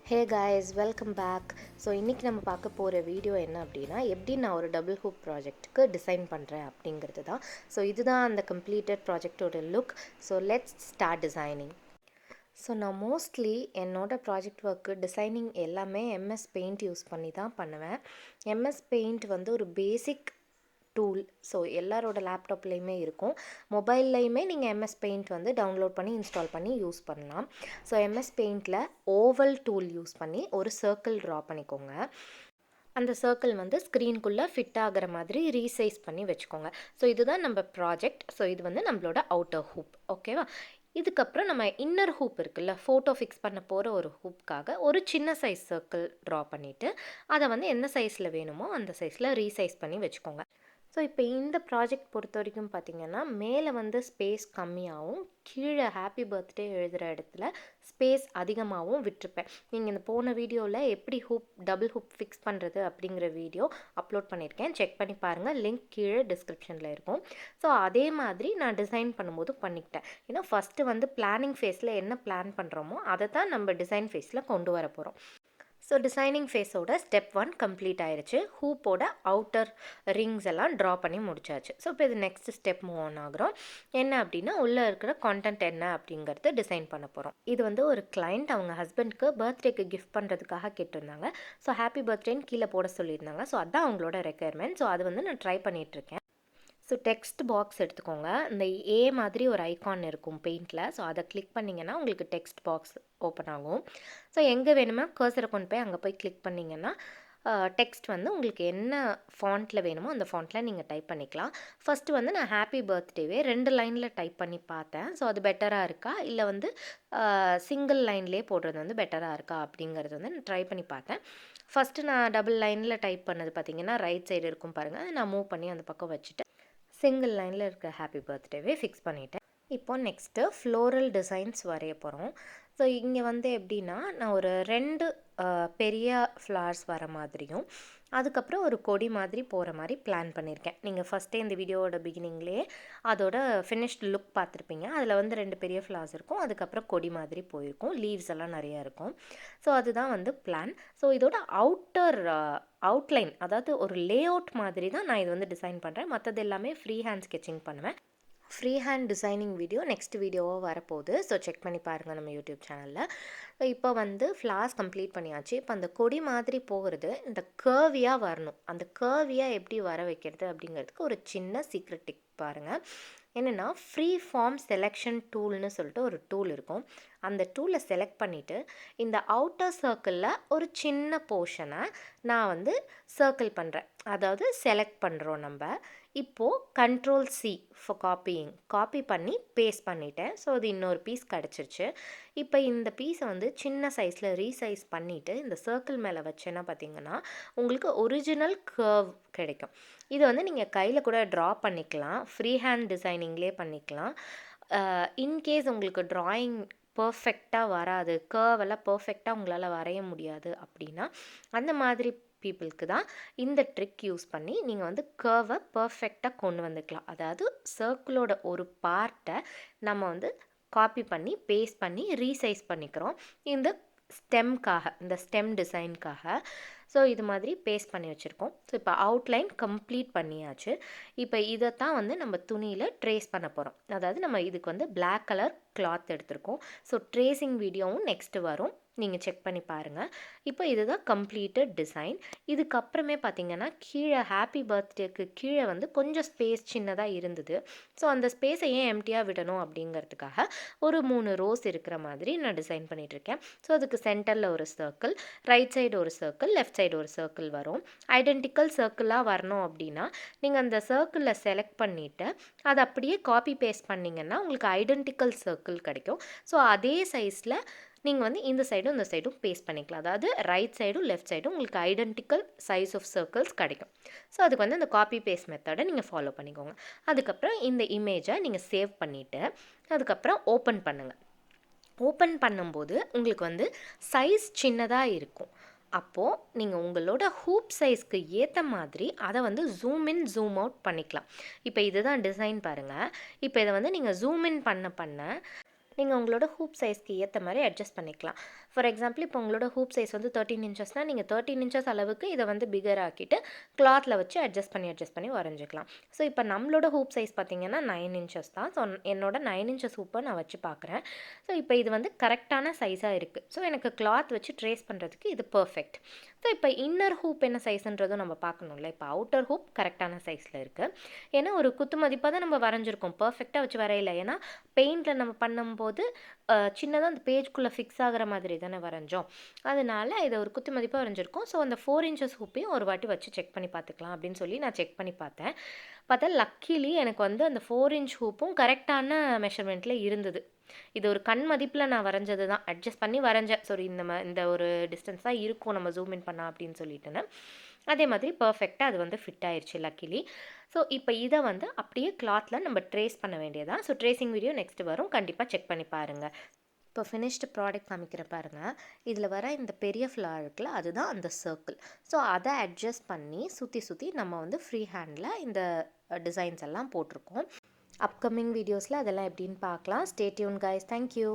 ஹே guys, welcome back. So இன்றைக்கி நம்ம பார்க்க போகிற வீடியோ என்ன அப்படின்னா, எப்படி நான் ஒரு டபுள் ஹூப் ப்ராஜெக்ட்டுக்கு டிசைன் பண்ணுறேன் அப்படிங்கிறது தான். ஸோ இதுதான் அந்த கம்ப்ளீட்டட் ப்ராஜெக்டோட look. So let's start designing. So நான் மோஸ்ட்லி என்னோடய ப்ராஜெக்ட் ஒர்க்கு டிசைனிங் எல்லாமே எம்எஸ் பெயிண்ட் யூஸ் பண்ணி தான் பண்ணுவேன். எம்எஸ் பெயிண்ட் வந்து ஒரு பேசிக் டூல். ஸோ எல்லாரோட லேப்டாப்லேயுமே இருக்கும், மொபைல்லையுமே நீங்கள் எம்எஸ் பெயிண்ட் வந்து டவுன்லோட் பண்ணி இன்ஸ்டால் பண்ணி யூஸ் பண்ணலாம். ஸோ எம்எஸ் பெயிண்டில் ஓவல் டூல் யூஸ் பண்ணி ஒரு சர்க்கிள் ட்ரா பண்ணிக்கோங்க. அந்த சர்க்கிள் வந்து ஸ்க்ரீனுக்குள்ளே ஃபிட் ஆகிற மாதிரி ரீசைஸ் பண்ணி வச்சுக்கோங்க. ஸோ இதுதான் நம்ம ப்ராஜெக்ட். ஸோ இது வந்து நம்மளோட அவுட்டர் ஹூப், ஓகேவா? இதுக்கப்புறம் நம்ம இன்னர் ஹூப் இருக்குல்ல, ஃபோட்டோ ஃபிக்ஸ் பண்ண போகிற ஒரு ஹூப்காக ஒரு சின்ன சைஸ் சர்க்கிள் ட்ரா பண்ணிவிட்டு அதை வந்து என்ன சைஸில் வேணுமோ அந்த சைஸில் ரீசைஸ் பண்ணி வச்சுக்கோங்க. ஸோ இப்போ இந்த ப்ராஜெக்ட் பொறுத்த வரைக்கும் பார்த்திங்கன்னா, மேலே வந்து ஸ்பேஸ் கம்மியாகவும் கீழே ஹாப்பி பர்த்டே எழுதுகிற இடத்துல ஸ்பேஸ் அதிகமாகவும் விட்டுருப்பேன். நீங்கள் இந்த போன வீடியோவில் எப்படி டபுள் ஹூப் ஃபிக்ஸ் பண்ணுறது அப்படிங்கிற வீடியோ அப்லோட் பண்ணியிருக்கேன், செக் பண்ணி பாருங்கள், லிங்க் கீழே டிஸ்கிரிப்ஷனில் இருக்கும். ஸோ அதே மாதிரி நான் டிசைன் பண்ணும்போது பண்ணிக்கிட்டேன். ஏன்னா ஃபஸ்ட்டு வந்து பிளானிங் ஃபேஸில் என்ன பிளான் பண்ணுறோமோ அதை தான் நம்ம டிசைன் ஃபேஸில் கொண்டு வர போகிறோம். ஸோ டிசைனிங் ஃபேஸோட ஸ்டெப் 1 கம்ப்ளீட் ஆயிடுச்சு. ஹூப்போட அவுட்டர் ரிங்ஸ் எல்லாம் ட்ரா பண்ணி முடிச்சாச்சு. ஸோ இப்போ இது நெக்ஸ்ட் ஸ்டெப் மூவ் ஆன் ஆகிறோம். என்ன அப்படின்னா, உள்ளே இருக்கிற கான்டென்ட் என்ன அப்படிங்கிறது டிசைன் பண்ண போகிறோம். இது வந்து ஒரு கிளைண்ட் அவங்க ஹஸ்பண்ட்க்கு பர்த்டேக்கு கிஃப்ட் பண்ணுறதுக்காக கேட்டிருந்தாங்க. ஸோ ஹாப்பி பர்த்டேன்னு கீழே போட சொல்லியிருந்தாங்க. ஸோ அதுதான் அவங்களோட ரெக்குயர்மெண்ட். ஸோ அது வந்து நான் ட்ரை பண்ணிகிட்ருக்கேன். ஸோ டெக்ஸ்ட் பாக்ஸ் எடுத்துக்கோங்க. இந்த ஏ மாதிரி ஒரு ஐகான் இருக்கும் பெயிண்டில். ஸோ அதை கிளிக் பண்ணிங்கன்னா உங்களுக்கு டெக்ஸ்ட் பாக்ஸ் ஓப்பன் ஆகும். ஸோ எங்கே வேணுமோ கர்சரை கொண்டு போய் அங்கே போய் கிளிக் பண்ணிங்கன்னா டெக்ஸ்ட் வந்து உங்களுக்கு என்ன ஃபாண்ட்டில் வேணுமோ அந்த ஃபாண்ட்டில் நீங்கள் டைப் பண்ணிக்கலாம். ஃபஸ்ட்டு வந்து நான் ஹாப்பி பர்த்டேவே 2 லைனில் டைப் பண்ணி பார்த்தேன். ஸோ அது பெட்டராக இருக்கா இல்லை வந்து சிங்கிள் லைன்லேயே போடுறது வந்து பெட்டராக இருக்கா அப்படிங்கிறது வந்து நான் ட்ரை பண்ணி பார்த்தேன். ஃபஸ்ட்டு நான் டபுள் லைனில் டைப் பண்ணது பார்த்திங்கன்னா ரைட் சைடு இருக்கும் பாருங்கள், நான் மூவ் பண்ணி அந்த பக்கம் வச்சுட்டு சிங்கிள் லைனில் இருக்க ஹாப்பி பர்த்டேவே ஃபிக்ஸ் பண்ணிட்டேன். இப்போ நெக்ஸ்ட்டு ஃப்ளோரல் டிசைன்ஸ் வரைய போகிறோம். ஸோ இங்கே வந்து எப்படின்னா, நான் ஒரு 2 பெரிய ஃப்ளவர்ஸ் வர மாதிரியும் அதுக்கப்புறம் ஒரு கொடி மாதிரி போகிற மாதிரி பிளான் பண்ணியிருக்கேன். நீங்கள் ஃபஸ்ட்டே இந்த வீடியோவோட பிகினிங்லேயே அதோட ஃபினிஷ்டு லுக் பார்த்துருப்பீங்க. அதில் வந்து 2 பெரிய ஃப்ளவர்ஸ் இருக்கும், அதுக்கப்புறம் கொடி மாதிரி போயிருக்கும், லீவ்ஸ் எல்லாம் நிறையா இருக்கும். ஸோ அதுதான் வந்து பிளான். ஸோ இதோட அவுட்லைன், அதாவது ஒரு லே அவுட் மாதிரி தான் நான் இது வந்து டிசைன் பண்ணுறேன். மற்றது எல்லாமே ஃப்ரீ ஹேண்ட் ஸ்கெட்சிங் பண்ணுவேன். Free hand designing video next வீடியோவாக வரப்போகுது. ஸோ செக் பண்ணி பாருங்கள் நம்ம யூடியூப் சேனலில். இப்போ வந்து ஃப்ளார்ஸ் கம்ப்ளீட் பண்ணியாச்சு. இப்போ அந்த கொடி மாதிரி போகிறது இந்த கர்வியாக வரணும். அந்த கர்வியாக எப்படி வர வைக்கிறது அப்படிங்கிறதுக்கு ஒரு சின்ன சீக்ரெட் டிப் பாருங்கள். என்னென்னா, ஃப்ரீ ஃபார்ம் செலெக்ஷன் டூல்னு சொல்லிட்டு ஒரு டூல் இருக்கும். அந்த டூலை செலக்ட் பண்ணிவிட்டு இந்த அவுட்டர் சர்க்கிளில் ஒரு சின்ன போர்ஷனை நான் வந்து சர்க்கிள் பண்ணுறேன், அதாவது செலக்ட் பண்ணுறோம் நம்ம. இப்போது Ctrl+C ஃபார் காப்பி பண்ணி பேஸ்ட் பண்ணிட்டேன். ஸோ அது இன்னொரு பீஸ் கிடச்சிருச்சு. இப்போ இந்த பீஸை வந்து சின்ன சைஸில் ரீசைஸ் பண்ணிவிட்டு இந்த சர்க்கிள் மேலே வச்சேன்னா பார்த்திங்கன்னா உங்களுக்கு ஒரிஜினல் கர்வ் கிடைக்கும். இதை வந்து நீங்கள் கையில் கூட ட்ரா பண்ணிக்கலாம், ஃப்ரீ ஹேண்ட் டிசைனிங்லேயே பண்ணிக்கலாம். இன்கேஸ் உங்களுக்கு ட்ராயிங் பர்ஃபெக்டாக வராது, கர்வெல்லாம் பர்ஃபெக்டாக உங்களால் வரைய முடியாது அப்படின்னா அந்த மாதிரி பீப்புளுக்கு தான் இந்த ட்ரிக் யூஸ் பண்ணி நீங்கள் வந்து கர்வை பர்ஃபெக்டாக கொண்டு வந்துக்கலாம். அதாவது சர்க்கிளோட ஒரு பார்ட்டை நம்ம வந்து காப்பி பண்ணி பேஸ்ட் பண்ணி ரீசைஸ் பண்ணிக்கிறோம் இந்த ஸ்டெம் டிசைனுக்காக. ஸோ இது மாதிரி பேஸ்ட் பண்ணி வச்சுருக்கோம். ஸோ இப்போ அவுட்லைன் கம்ப்ளீட் பண்ணியாச்சு. இப்போ இதைத்தான் வந்து நம்ம துணியில் ட்ரேஸ் பண்ண போகிறோம். அதாவது நம்ம இதுக்கு வந்து பிளாக் கலர் கிளாத் எடுத்திருக்கோம். ஸோ ட்ரேசிங் வீடியோவும் நெக்ஸ்ட்டு வரும், நீங்கள் செக் பண்ணி பாருங்கள். இப்போ இதுதான் கம்ப்ளீட்டட் டிசைன். இதுக்கப்புறமே பார்த்திங்கன்னா கீழே ஹாப்பி பர்த்டேக்கு கீழே வந்து கொஞ்சம் ஸ்பேஸ் சின்னதாக இருந்தது. ஸோ அந்த ஸ்பேஸை ஏன் எம்டியாக விடணும் அப்படிங்கிறதுக்காக ஒரு 3 ரோஸ் இருக்கிற மாதிரி நான் டிசைன் பண்ணிகிட்ருக்கேன். ஸோ அதுக்கு சென்டரில் ஒரு சர்க்கிள், ரைட் சைடு ஒரு சர்க்கிள், லெஃப்ட் சைடு ஒரு சர்க்கிள் வரும். ஐடென்டிக்கல் சர்க்கிளாக வரணும் அப்படின்னா நீங்கள் அந்த சர்க்கிளில் செலக்ட் பண்ணிவிட்டு அதை அப்படியே காப்பி பேஸ்ட் பண்ணிங்கன்னா உங்களுக்கு ஐடென்டிக்கல் சர்க்கிள் கிடைக்கும். ஸோ அதே சைஸில் நீங்கள் வந்து இந்த சைடும் இந்த சைடும் பேஸ்ட் பண்ணிக்கலாம். அதாவது ரைட் சைடும் லெஃப்ட் சைடும் உங்களுக்கு ஐடென்டிக்கல் சைஸ் ஆஃப் சர்க்கிள்ஸ் கிடைக்கும். ஸோ அதுக்கு வந்து இந்த காப்பி பேஸ்ட் மெத்தடை நீங்கள் ஃபாலோ பண்ணிக்கோங்க. அதுக்கப்புறம் இந்த இமேஜை நீங்கள் சேவ் பண்ணிவிட்டு அதுக்கப்புறம் ஓப்பன் பண்ணுங்கள். ஓப்பன் பண்ணும்போது உங்களுக்கு வந்து சைஸ் சின்னதாக இருக்கும். அப்போது நீங்கள் உங்களோட ஹூப் சைஸ்க்கு ஏற்ற மாதிரி அதை வந்து ஜூம் இன் ஜூம் அவுட் பண்ணிக்கலாம். இப்போ இதுதான் டிசைன் பாருங்கள். இப்போ இதை வந்து நீங்கள் ஜூம் இன் பண்ண நீங்கள் உங்களோட ஹூப் சைஸ்க்கு ஏற்ற மாதிரி அட்ஜஸ்ட் பண்ணிக்கலாம். ஃபார் எக்ஸாம்பிள் இப்போ உங்களோட ஹூப் சைஸ் வந்து 13 இன்ச்சஸ்னால் நீங்கள் 13 இன்ச்சஸ் அளவுக்கு இதை வந்து பிகர் ஆக்கிட்டு கிளாத்தில் வச்சு அட்ஜஸ்ட் பண்ணி வரைஞ்சிக்கலாம். ஸோ இப்போ நம்மளோட ஹூப் சைஸ் பார்த்திங்கன்னா 9 இன்ச்சஸ் தான். ஸோ என்னோட 9 இன்ச்சஸ் ஹூப்பை நான் வச்சு பார்க்குறேன். ஸோ இப்போ இது வந்து கரெக்டான சைஸாக இருக்குது. ஸோ எனக்கு கிளாத் வச்சு ட்ரேஸ் பண்ணுறதுக்கு இது பர்ஃபெக்ட். ஸோ இப்போ இன்னர் ஹூப் என்ன சைஸ்ன்றதும் நம்ம பார்க்கணும்ல. இப்போ அவுட்டர் ஹூப் கரெக்டான சைஸில் இருக்குது. ஏன்னா ஒரு குத்து மதிப்பாக தான் நம்ம வரைஞ்சிருக்கோம், பர்ஃபெக்டாக வச்சு வரையில. ஏன்னா பெயிண்டில் நம்ம பண்ணும்போது சின்னதாக அந்த பேஜ்குள்ளே ஃபிக்ஸ் ஆகிற மாதிரி தானே வரைஞ்சோம். அதனால இதை ஒரு குத்து மதிப்பாக வரைஞ்சிருக்கோம். ஸோ அந்த 4 இன்ச்சஸ் ஹூப்பையும் ஒரு வாட்டி வச்சு செக் பண்ணி பார்த்துக்கலாம் அப்படின்னு சொல்லி நான் செக் பண்ணி பார்த்தா லக்கிலி எனக்கு வந்து அந்த 4 இன்ச் ஹூப்பும் கரெக்டான மெஷர்மெண்ட்டில் இருந்தது. இது ஒரு கண் மதிப்பில் நான் வரைஞ்சது தான், அட்ஜஸ்ட் பண்ணி வரைஞ்சேன். சாரி, இந்த ஒரு டிஸ்டன்ஸ் தான் இருக்கும் நம்ம ஜூம் இன் பண்ணால் அப்படின்னு சொல்லிட்டுன்னு. அதே மாதிரி பர்ஃபெக்டாக அது வந்து ஃபிட் ஆயிடுச்சு லக்கிலி. ஸோ இப்போ இதை வந்து அப்படியே கிளாத்தில் நம்ம ட்ரேஸ் பண்ண வேண்டியதான். ஸோ ட்ரேசிங் வீடியோ நெக்ஸ்ட்டு வரும், கண்டிப்பாக செக் பண்ணி பாருங்கள். இப்போ ஃபினிஷ்டு ப்ராடக்ட் காமிக்கிற பாருங்கள். இதில் வர இந்த பெரிய ஃப்ளவர் இருக்குல்ல, அதுதான் அந்த சர்க்கிள். ஸோ அதை அட்ஜஸ்ட் பண்ணி சுற்றி நம்ம வந்து ஃப்ரீ ஹேண்டில் இந்த டிசைன்ஸ் எல்லாம் போட்டிருக்கோம். அப்கமிங் வீடியோஸில் அதெல்லாம் எப்படின்னு பார்க்கலாம். Stay tune guys. தேங்க்யூ.